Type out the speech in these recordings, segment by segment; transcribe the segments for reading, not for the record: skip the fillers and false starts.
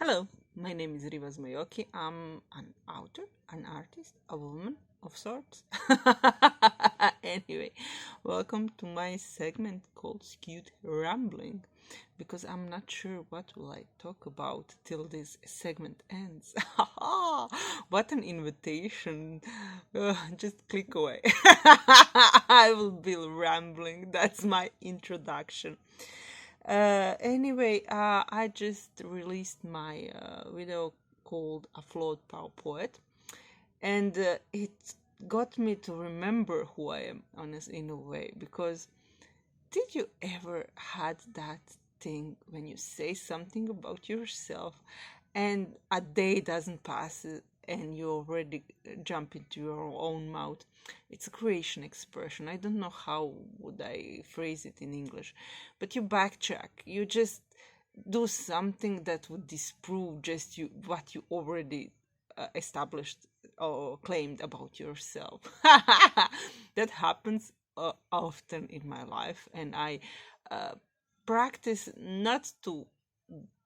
Hello, my name is Riva Zmajoki. I'm an author, an artist, a woman of sorts. Anyway, welcome to my segment called Skewed Rambling, because I'm not sure what will I talk about till this segment ends. What an invitation. Just click away. I will be rambling. That's my introduction. Anyway, I just released my video called A Flawed Poet, and it got me to remember who I am, honest, in a way, because did you ever had that thing when you say something about yourself and a day doesn't pass and you already jump into your own mouth? It's a creation expression. I don't know how would I phrase it in English, but you backtrack. You just do something that would disprove just what you already established or claimed about yourself. That happens often in my life, and I uh, practice not to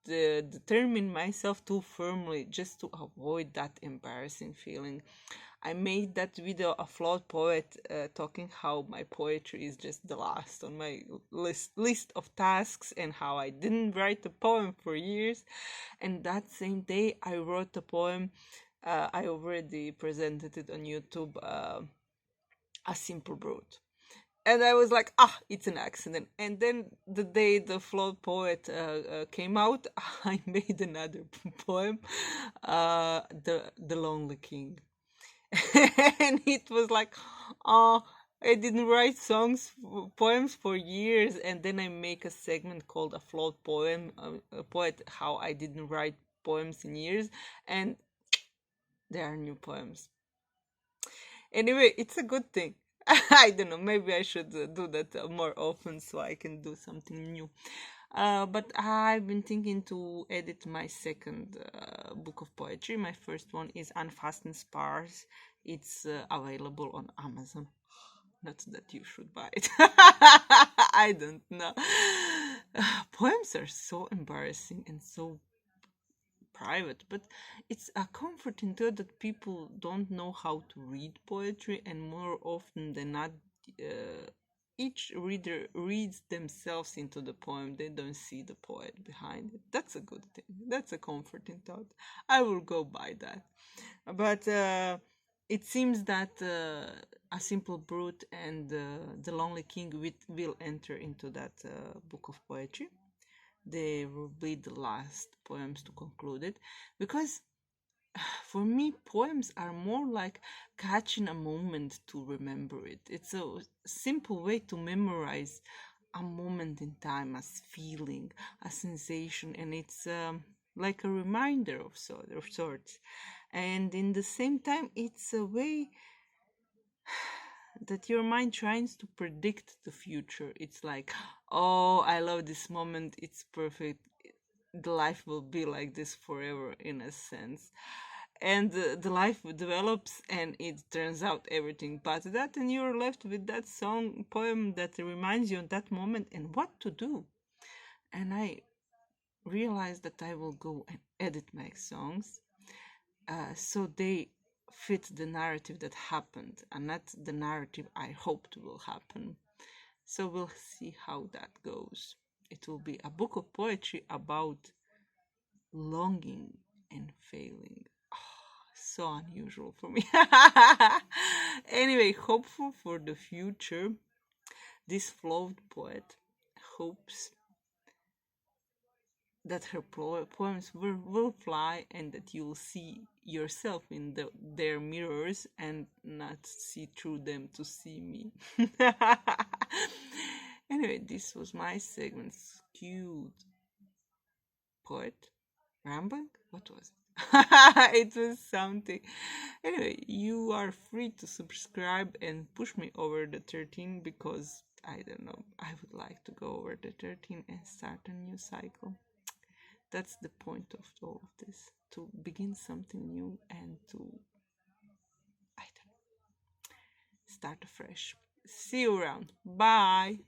determine myself too firmly just to avoid that embarrassing feeling. I made that video, A Flawed Poet, talking how my poetry is just the last on my list of tasks and how I didn't write a poem for years. And that same day, I wrote a poem. I already presented it on YouTube, A Simple Brute. And I was like, it's an accident. And then the day the Flawed Poet came out, I made another poem, the Lonely King. And it was like, oh, I didn't write poems for years, and then I make a segment called A Flawed Poet, how I didn't write poems in years, and there are new poems. Anyway, it's a good thing. I don't know, maybe I should do that more often so I can do something new. But I've been thinking to edit my second book of poetry. My first one is Unfastened Spars. It's available on Amazon. Not that you should buy it. I don't know. Poems are so embarrassing and so private, but it's a comforting thought that people don't know how to read poetry, and more often than not, each reader reads themselves into the poem. They don't see the poet behind it. That's a good thing. That's a comforting thought. I will go by that. But it seems that A Simple Brute and The Lonely King will enter into that book of poetry. They will be the last poems to conclude it, because for me poems are more like catching a moment to remember it. It's a simple way to memorize a moment in time, as feeling, a sensation, and it's like a reminder of sorts. And in the same time, it's a way that your mind tries to predict the future. It's like, oh, I love this moment, it's perfect, the life will be like this forever, in a sense. And the life develops and it turns out everything but that, and you're left with that poem that reminds you of that moment and what to do. And I realized that I will go and edit my songs so they fit the narrative that happened and not the narrative I hoped will happen. So we'll see how that goes. It will be a book of poetry about longing and failing. Oh, so unusual for me. Anyway, hopeful for the future, this flawed poet hopes that her poems will fly, and that you'll see yourself in their mirrors and not see through them to see me. Anyway, this was my segment, Skewed Poet. Rambling? What was it? It was something. Anyway, you are free to subscribe and push me over the 13, because I don't know, I would like to go over the 13 and start a new cycle. That's the point of all of this, to begin something new and to, I don't know, start afresh. See you around. Bye.